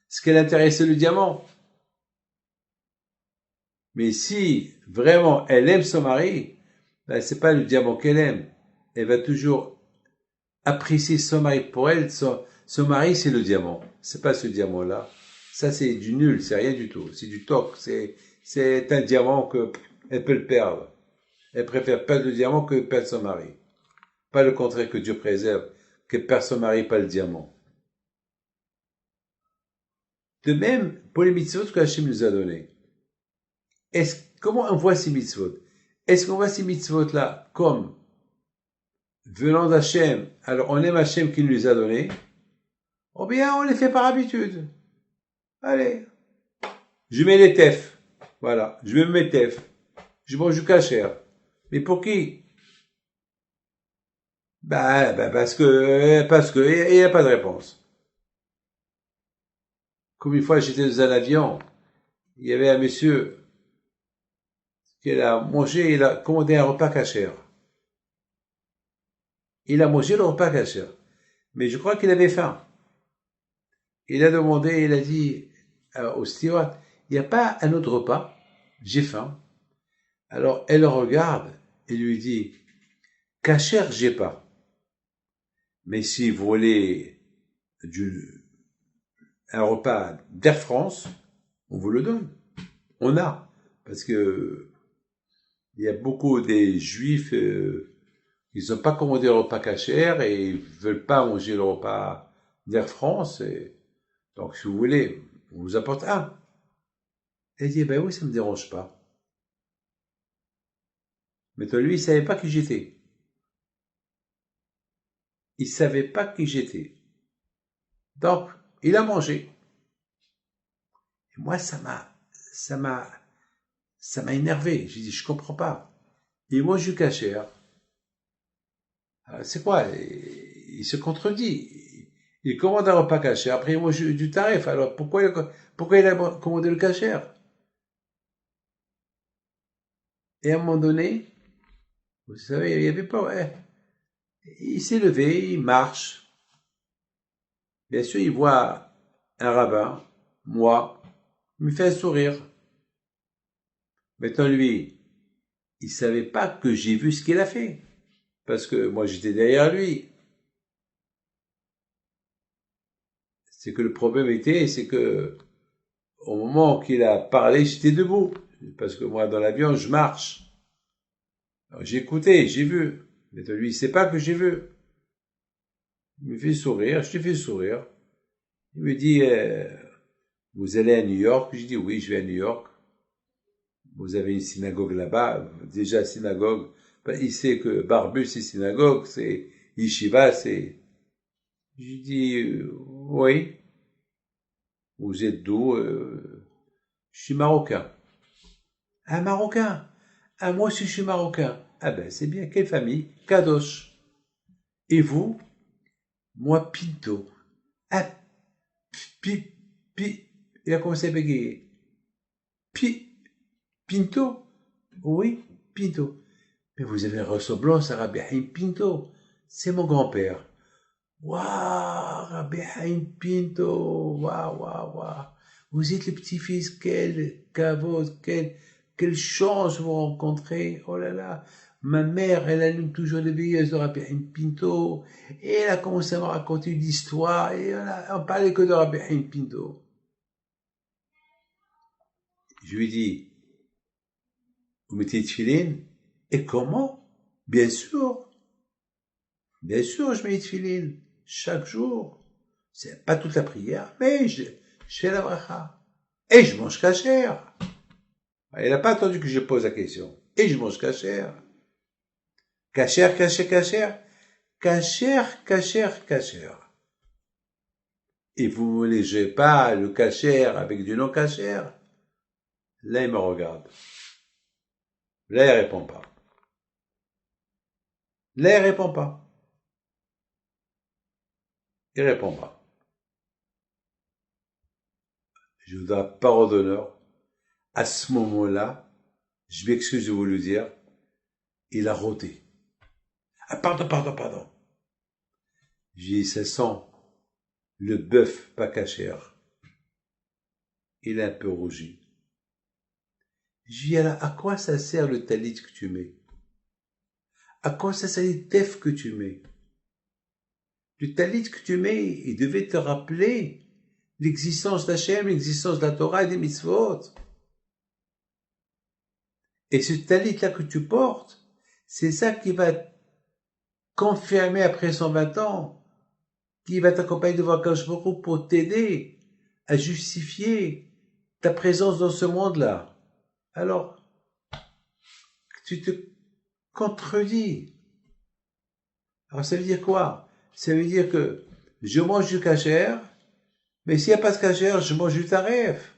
Ce qui l'intéresse, c'est le diamant. Mais si vraiment elle aime son mari, ben c'est pas le diamant qu'elle aime. elle va toujours apprécier son mari. Pour elle, son mari, c'est le diamant. C'est pas ce diamant-là. Ça, c'est du nul, c'est rien du tout. C'est du toc. C'est un diamant que elle peut le perdre. Elle préfère perdre le diamant que perdre son mari. Pas le contraire que Dieu préserve, que perd son mari, pas le diamant. De même, pour les mitzvot que Hachem nous a donnés. Comment on voit ces mitzvot? Est-ce qu'on voit ces mitzvot-là comme venant d'Hachem, alors on aime Hachem qui nous les a donnés, ou bien on les fait par habitude? Allez, je mets les tefs. Voilà, je mets mes tefs. Je mange du kasher. Mais pour qui? Parce que, il n'y a pas de réponse. Comme une fois, j'étais dans un avion, il y avait un monsieur qui a mangé, il a commandé un repas kasher. Il a mangé le repas kasher. Mais je crois qu'il avait faim. Il a demandé, il a dit au steward, il n'y a pas un autre repas? J'ai faim. Alors, elle le regarde et lui dit, kasher, j'ai pas. Mais si vous voulez un repas d'Air France, on vous le donne. On a. Parce que il y a beaucoup des juifs, ils n'ont pas commandé le repas kasher et ils veulent pas manger le repas d'Air France. Donc, si vous voulez, on vous apporte un. Elle dit, ben oui, ça me dérange pas. Mais lui, il savait pas qui j'étais. Il savait pas qui j'étais. Donc, il a mangé. Et moi, ça m'a énervé. J'ai dit, je comprends pas. Il mange du kasher. C'est quoi? Il se contredit. Il commande un repas kasher. Après, il mange du tarif. Alors, pourquoi il a commandé le kasher? Et à un moment donné, vous savez, il y avait pas, il s'est levé, il marche. Bien sûr, il voit un rabbin, moi, il me fait un sourire. Maintenant, lui, il savait pas que j'ai vu ce qu'il a fait. Parce que moi, j'étais derrière lui. C'est que le problème était, c'est que, au moment qu'il a parlé, j'étais debout. Parce que moi, dans l'avion, je marche. Alors, j'ai écouté, j'ai vu. Maintenant, lui, il sait pas que j'ai vu. Il me fait sourire, je te fais sourire. Il me dit, vous allez à New York? Je dis, oui, je vais à New York. Vous avez une synagogue là-bas. Déjà, synagogue, il sait que Barbus, c'est synagogue, c'est Yeshiva, c'est... Je dis, oui. Vous êtes d'où? Je suis marocain. Un marocain? Ah, moi aussi, je suis marocain. Ah ben, c'est bien. Quelle famille? Kadosh. Et vous? Moi, Pinto. Ah, il a commencé à bégayer. Pinto? Oui, Pinto. Mais vous avez une ressemblance à Rabbi Haim Pinto. C'est mon grand-père. Waouh, Rabbi Haim Pinto. Waouh, waouh, waouh. Vous êtes le petit-fils. Quel kavod, quelle chance vous rencontrez. Oh là là. Ma mère, elle allume toujours les veilleuses de Rabbi Haim Pinto. Et elle a commencé à me raconter une histoire. Et on parlait que de Rabbi Haim Pinto. Je lui dis, vous mettez de tefilin? Et comment? Bien sûr, je mets de tefilin chaque jour. C'est pas toute la prière, mais je fais la bracha. Et je mange kasher. Elle n'a pas attendu que je pose la question. Et je mange kasher. Kasher, kasher, kasher. Kasher, kasher, kasher. Et vous ne mélangez pas le kasher avec du non kasher. Là, il me regarde. Là, il répond pas. Là, il répond pas. Il répond pas. Je vous donne parole d'honneur. À ce moment-là, je m'excuse de vous le dire, il a roté. Ah, pardon. J'ai dit, ça sent le bœuf pas cachère. Il a un peu rougi. J'ai dit, alors, à quoi ça sert le talit que tu mets? à quoi ça s'agit tef que tu mets? Le talit que tu mets, il devait te rappeler l'existence d'Hachem, l'existence de la Torah et des mitzvot. Et ce talit-là que tu portes, c'est ça qui va confirmer après 120 ans, qui va t'accompagner devant Akadosh Baruch Hu pour t'aider à justifier ta présence dans ce monde-là. Alors, tu te contredis. Alors ça veut dire quoi? Ça veut dire que je mange du kasher, mais s'il n'y a pas de kasher, je mange du taref.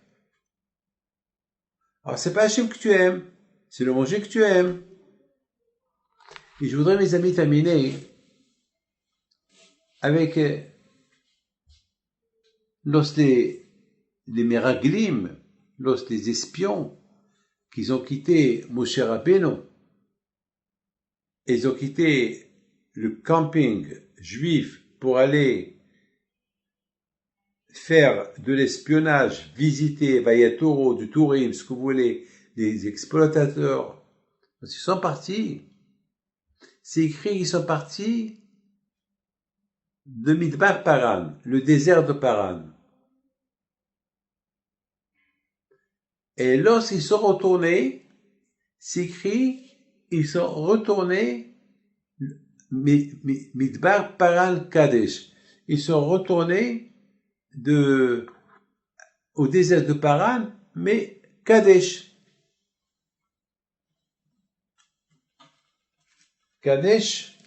Alors c'est pas Hachem que tu aimes, c'est le manger que tu aimes. Et je voudrais, mes amis, terminer avec lorsque les Meraglim, lorsque les espions qu'ils ont quitté Moshe Rabbeinu, ils ont quitté le camping juif pour aller faire de l'espionnage, visiter Vayatoro, du tourisme, ce que vous voulez, des exploitateurs. Ils sont partis. C'est écrit qu'ils sont partis de Midbar Paran, le désert de Paran. Et lorsqu'ils sont retournés, c'est écrit, ils sont retournés Midbar Paran Kadesh. Ils sont retournés au désert de Paran, mais Kadesh. Kadesh,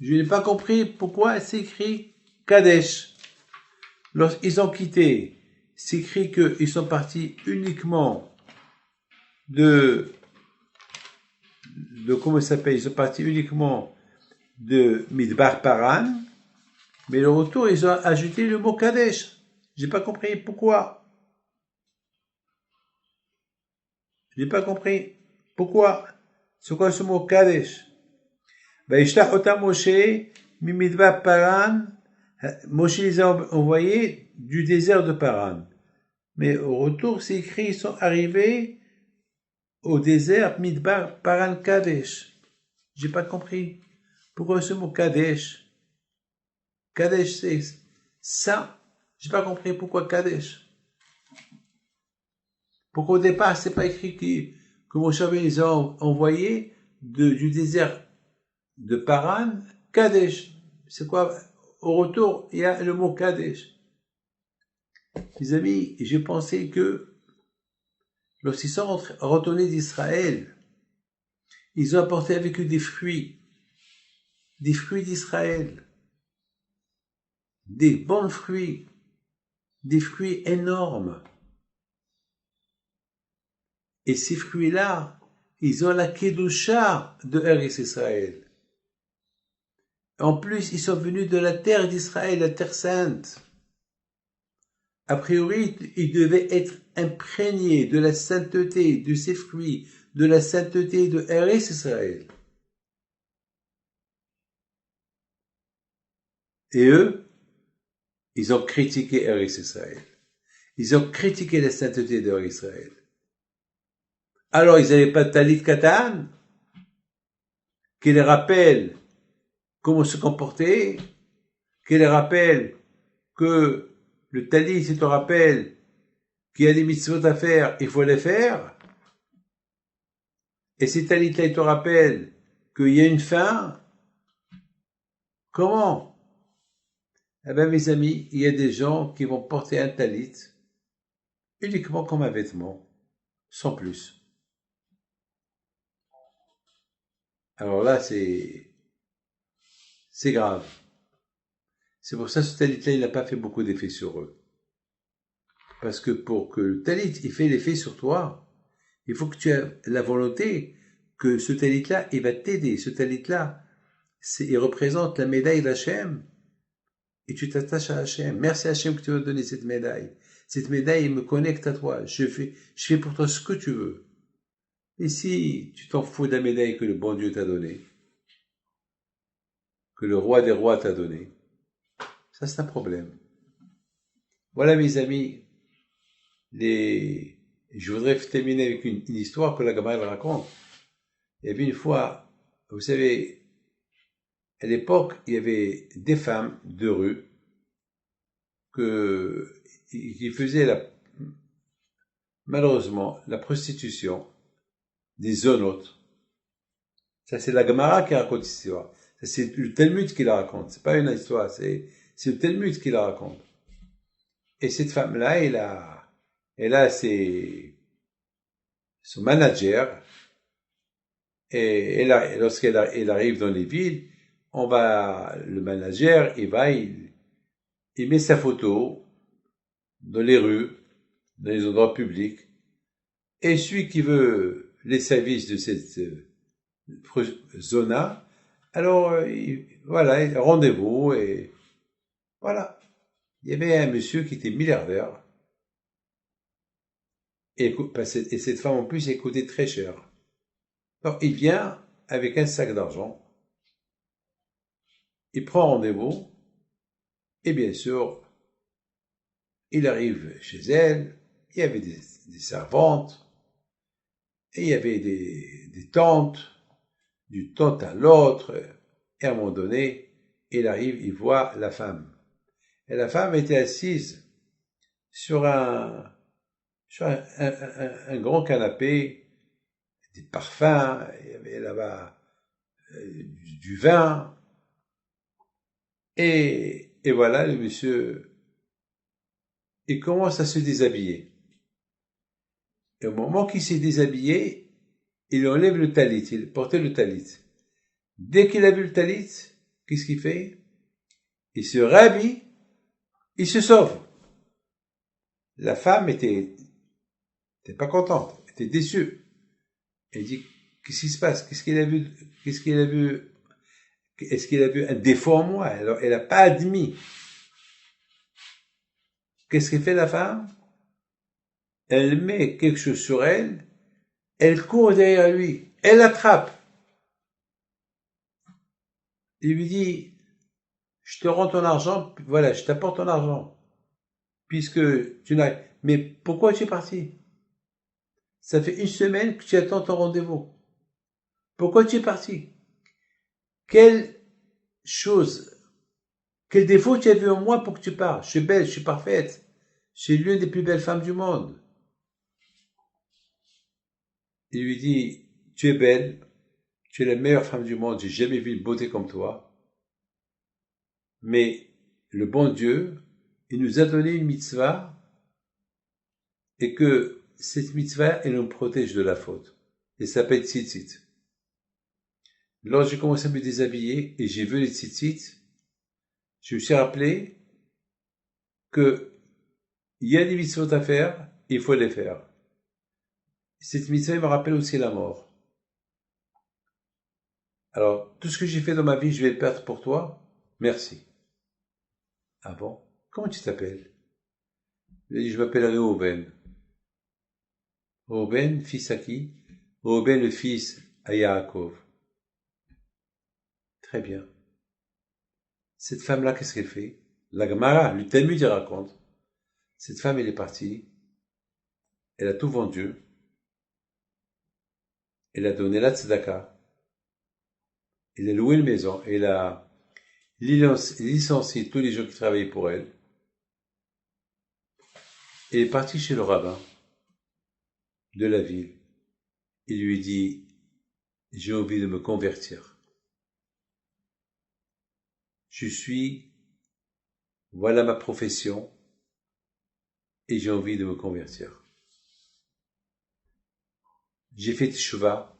je n'ai pas compris pourquoi c'est écrit Kadesh. Lorsqu'ils ont quitté, c'est écrit qu'ils sont partis uniquement comment ça s'appelle? Ils sont partis uniquement de Midbar Paran, mais le retour, ils ont ajouté le mot Kadesh. J'ai pas compris pourquoi. J'ai pas compris pourquoi. C'est quoi ce mot Kadesh? Vaishlach otam Moshe mimidbar Paran. Moshe les a envoyés du désert de Paran. Mais au retour, c'est écrit, ils sont arrivés au désert Midbar Paran Kadesh. J'ai pas compris. Pourquoi ce mot Kadesh? Kadesh, c'est ça. J'ai pas compris pourquoi Kadesh. Pourquoi au départ, c'est pas écrit que Moshe les a envoyés du désert de Paran, Kadesh. C'est quoi? Au retour, il y a le mot Kadesh. Les amis, j'ai pensé que lorsqu'ils sont retournés d'Israël, ils ont apporté avec eux des fruits d'Israël, des bons fruits, des fruits énormes. Et ces fruits-là, ils ont la Kedusha de Eretz Israël. En plus, ils sont venus de la terre d'Israël, la terre sainte. A priori, ils devaient être imprégnés de la sainteté de ces fruits, de la sainteté de Eretz Israël. Et eux, ils ont critiqué Eretz Israël. Ils ont critiqué la sainteté d'Eretz Israël. Alors, ils n'avaient pas de talit katan qui les rappelle comment se comporter, qui les rappelle que le talit, si te rappelle qu'il y a des mitzvot à faire, il faut les faire. Et si talit-là, il te rappelle qu'il y a une fin, comment? Eh bien, mes amis, il y a des gens qui vont porter un talit uniquement comme un vêtement, sans plus. Alors là, c'est grave. C'est pour ça que ce talit-là, il n'a pas fait beaucoup d'effet sur eux. Parce que pour que le talit, il fait l'effet sur toi, il faut que tu aies la volonté que ce talit-là, il va t'aider. Ce talit-là, il représente la médaille d'Hachem. Et tu t'attaches à Hachem. Merci Hachem que tu m'as donné cette médaille. Cette médaille, elle me connecte à toi. Je fais pour toi ce que tu veux. Et si tu t'en fous de la médaille que le bon Dieu t'a donnée, que le roi des rois t'a donnée, ça c'est un problème. Voilà mes amis, je voudrais terminer avec une histoire que la Gemara raconte. Il y avait une fois vous savez, à l'époque, il y avait des femmes de rue qui faisaient malheureusement la prostitution des zoonotes. Ça, c'est la Gemara qui raconte cette histoire. Ça, c'est le Talmud qui la raconte. C'est pas une histoire, c'est le Talmud qui la raconte. Et cette femme-là, elle a son manager, et lorsqu'elle arrive dans les villes, le manager, il met sa photo dans les rues, dans les endroits publics, et celui qui veut les services de cette zona, alors voilà, rendez-vous, et voilà. Il y avait un monsieur qui était milliardaire, et cette femme en plus, elle coûtait très cher. Alors il vient avec un sac d'argent, il prend rendez-vous, et bien sûr, il arrive chez elle, il y avait des servantes, et il y avait des tantes, d'une tante à l'autre, et à un moment donné, il arrive, il voit la femme. Et la femme était assise sur un grand canapé, des parfums, il y avait là-bas du vin, et voilà, le monsieur, il commence à se déshabiller. Et au moment qu'il s'est déshabillé, il enlève le talit, il portait le talit. Dès qu'il a vu le talit, qu'est-ce qu'il fait? Il se rhabille, il se sauve. La femme était pas contente, était déçue. Elle dit, qu'est-ce qui se passe? Qu'est-ce qu'il a vu? Est-ce qu'il a vu un défaut en moi? Alors, elle n'a pas admis. Qu'est-ce qu'elle fait, la femme? Elle met quelque chose sur elle, elle court derrière lui, elle l'attrape. Il lui dit, je te rends ton argent, voilà, je t'apporte ton argent. Puisque tu n'as... Mais pourquoi tu es parti? Ça fait 1 semaine que tu attends ton rendez-vous. Pourquoi tu es parti? Quelle défaut tu as vu en moi pour que tu partes? Je suis belle, je suis parfaite. Je suis l'une des plus belles femmes du monde. Il lui dit, tu es belle, tu es la meilleure femme du monde, j'ai jamais vu une beauté comme toi. Mais le bon Dieu, il nous a donné une mitzvah, et que cette mitzvah, elle nous protège de la faute. Elle s'appelle tzitzit. Lorsque j'ai commencé à me déshabiller et j'ai vu les tzitzit, je me suis rappelé que il y a des mitzvot à faire, il faut les faire. Cette mitzvah me rappelle aussi la mort. Alors, tout ce que j'ai fait dans ma vie, je vais le perdre pour toi. Merci. Ah bon? Comment tu t'appelles? Il a dit, je m'appelle Reuven. Reuven, fils à qui? Reuven, le fils à Yaakov. Très bien. Cette femme-là, qu'est-ce qu'elle fait? La Gemara, le Talmud, il raconte. Cette femme, elle est partie. Elle a tout vendu. Elle a donné la tzedaka. Elle a loué une maison. Elle a licencié tous les gens qui travaillaient pour elle. Elle est partie chez le rabbin de la ville. Il lui dit, j'ai envie de me convertir. Voilà ma profession, et j'ai envie de me convertir. J'ai fait teshuva.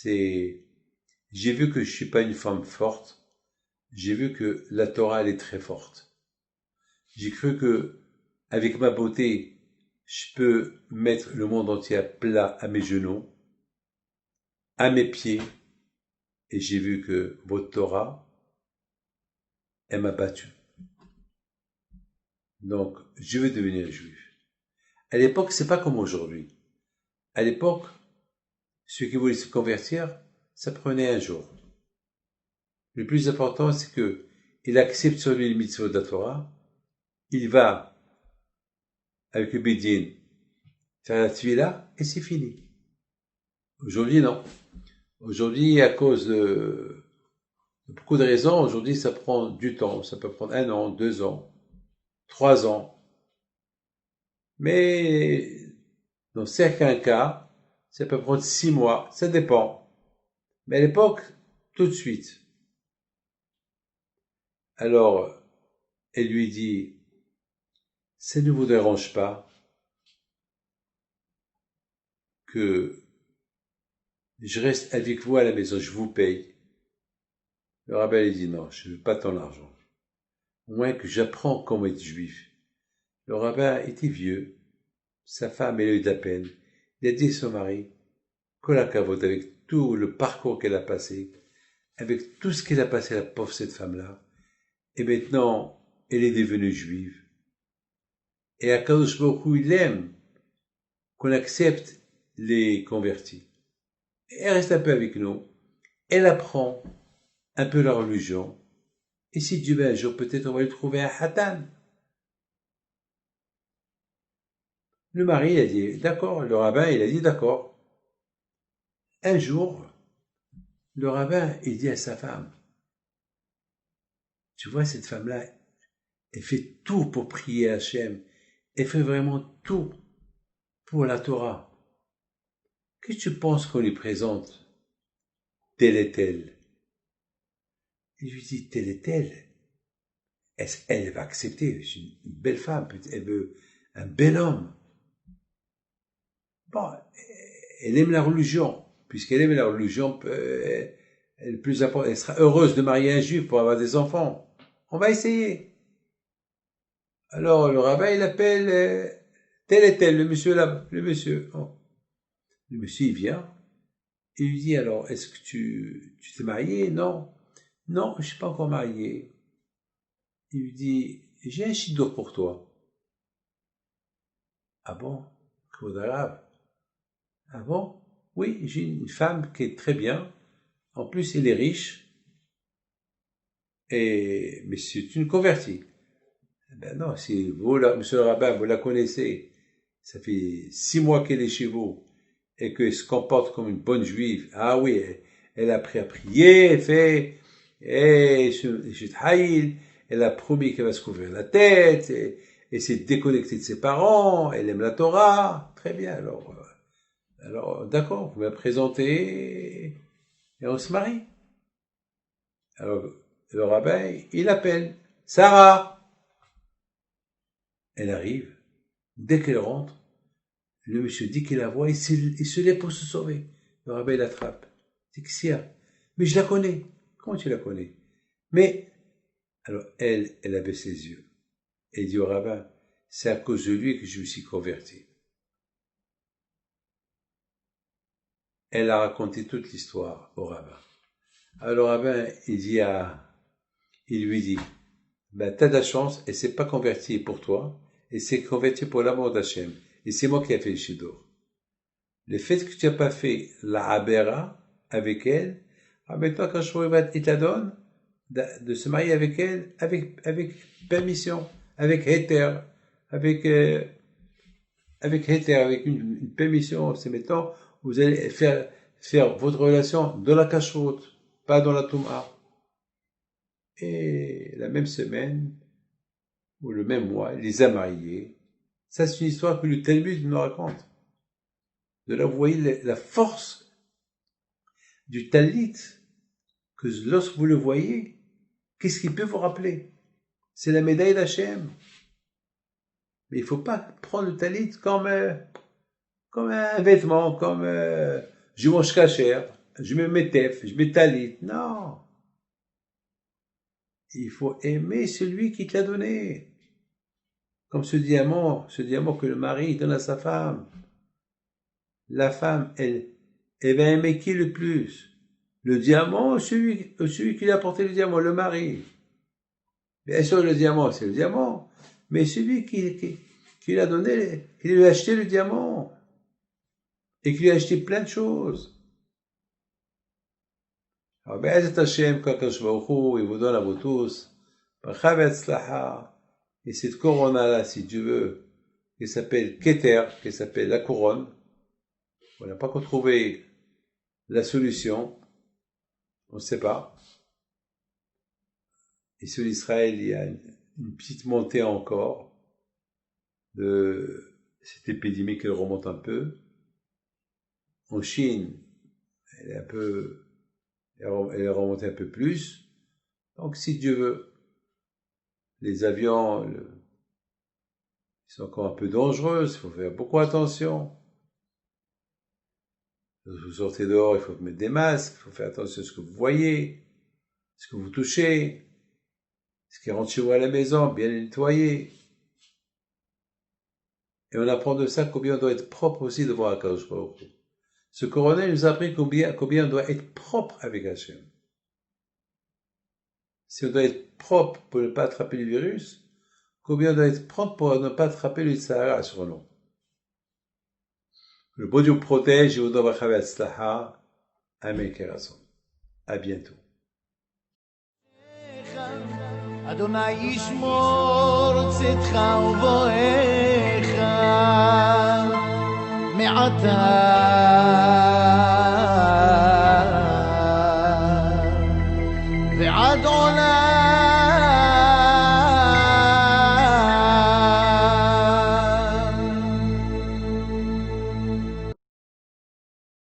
J'ai vu que je suis pas une femme forte. J'ai vu que la Torah, elle est très forte. J'ai cru que, avec ma beauté, je peux mettre le monde entier à plat à mes genoux, à mes pieds, et j'ai vu que votre Torah, elle m'a battu. Donc, je veux devenir juif. À l'époque, c'est pas comme aujourd'hui. À l'époque, ceux qui voulaient se convertir, ça prenait 1 jour. Le plus important, c'est que il accepte sur lui les mitzvot de la Torah, il va avec le Bédine faire la tvila et c'est fini. Aujourd'hui, non. Aujourd'hui, à cause de beaucoup de raisons, aujourd'hui, ça prend du temps. Ça peut prendre 1 an, 2 ans, 3 ans. Mais dans certains cas, ça peut prendre 6 mois. Ça dépend. Mais à l'époque, tout de suite. Alors, elle lui dit, ça ne vous dérange pas que je reste avec vous à la maison, je vous paye. Le rabbin lui dit, non, je ne veux pas ton argent. Au moins que j'apprends comment être juif. Le rabbin était vieux. Sa femme, elle a eu de la peine. Il a dit à son mari, Kol hakavod, avec tout le parcours qu'elle a passé, avec tout ce qu'elle a passé, la pauvre cette femme-là, et maintenant, elle est devenue juive. Et Akadosh Baruch Hu, il aime qu'on accepte les convertis. Et elle reste un peu avec nous. Elle apprend un peu la religion. Et si Dieu veut un jour, peut-être on va lui trouver un hatan. Le mari a dit d'accord. Le rabbin, il a dit d'accord. Un jour, le rabbin, il dit à sa femme, tu vois, cette femme-là, elle fait tout pour prier Hachem. Elle fait vraiment tout pour la Torah. Qu'est-ce que tu penses qu'on lui présente? Telle est elle. Il lui dit, telle est elle. Elle va accepter. C'est une belle femme. Elle veut un bel homme. Bon, elle aime la religion. Puisqu'elle aime la religion, elle sera heureuse de marier un juif pour avoir des enfants. On va essayer. Alors, le rabbin, il appelle tel et tel, le monsieur là, le monsieur. Oh. Le monsieur, il vient. Il lui dit, alors, est-ce que tu t'es marié? Non. Non, je ne suis pas encore marié. Il lui dit, j'ai un chiddour pour toi. Ah bon? Grave. Ah bon? Oui, j'ai une femme qui est très bien. En plus, elle est riche. Mais c'est une convertie. Ben non, si vous, là, monsieur le rabbin, vous la connaissez, ça fait 6 mois qu'elle est chez vous, et qu'elle se comporte comme une bonne juive. Ah oui, elle a appris à prier, elle fait, elle a promis qu'elle va se couvrir la tête, et s'est déconnectée de ses parents, elle aime la Torah. Très bien, alors d'accord, vous me la présentez, et on se marie. Alors, le rabbin, il appelle, Sarah. Elle arrive, dès qu'elle rentre, le monsieur dit qu'il la voit, il se lève pour se sauver. Le rabbin l'attrape. Il dit, qu'est-ce qu'il y a? Mais je la connais. Comment tu la connais? Mais, alors elle a baissé les yeux. Elle dit au rabbin, c'est à cause de lui que je me suis converti. Elle a raconté toute l'histoire au rabbin. Alors le rabbin, il lui dit, ben, t'as de la chance, elle s'est pas convertie pour toi, elle s'est convertie pour l'amour d'Hachem. Et c'est moi qui ai fait le shidduch. Le fait que tu n'as pas fait la abera avec elle, maintenant quand il te la donne, de se marier avec elle, avec permission, avec heter, avec une permission, c'est maintenant, vous allez faire votre relation dans la kashrut, pas dans la touma. Et la même semaine, ou le même mois, il les a mariés. Ça, c'est une histoire que le Talmud nous raconte. De là, vous voyez la force du talit, que lorsque vous le voyez, qu'est-ce qu'il peut vous rappeler? C'est la médaille d'Hachem. Mais il ne faut pas prendre le talit comme un vêtement, comme je mange kasher, je mets mes tef, je mets talit. Non. Il faut aimer celui qui te l'a donné. Comme ce diamant que le mari donne à sa femme. La femme, elle va aimer qui le plus? Le diamant ou celui qui lui a apporté le diamant, le mari? Bien sûr, le diamant, c'est le diamant. Mais celui qui lui a donné, qui lui a acheté le diamant. Et qui lui a acheté plein de choses. Alors, Be'ezet Hashem, Kakash Baruch Hu, il vous donne à vous tous. Bracha ve'atzlacha. Et cette couronne-là, si Dieu veut, qui s'appelle Keter, qui s'appelle la couronne, on n'a pas qu'à trouver La solution, on ne sait pas. Et sur l'Israël, il y a une petite montée encore de cette épidémie qui remonte un peu. En Chine, elle est remontée un peu plus. Donc, si Dieu veut, les avions, ils sont encore un peu dangereux, il faut faire beaucoup attention. Vous sortez dehors, il faut mettre des masques, il faut faire attention à ce que vous voyez, ce que vous touchez, ce qui rentre chez vous à la maison, bien nettoyer. Et on apprend de ça combien on doit être propre aussi devant Akadosh Baruch Hu. Ce corona nous a appris combien on doit être propre avec Hachem. Si on doit être propre pour ne pas attraper le virus, combien on doit être propre pour ne pas attraper le Sahara sur nous. Le bon Dieu protège et vous donne la Amen. À bientôt. אדוני ישמור צאתך ובואך מעתה ועד עולם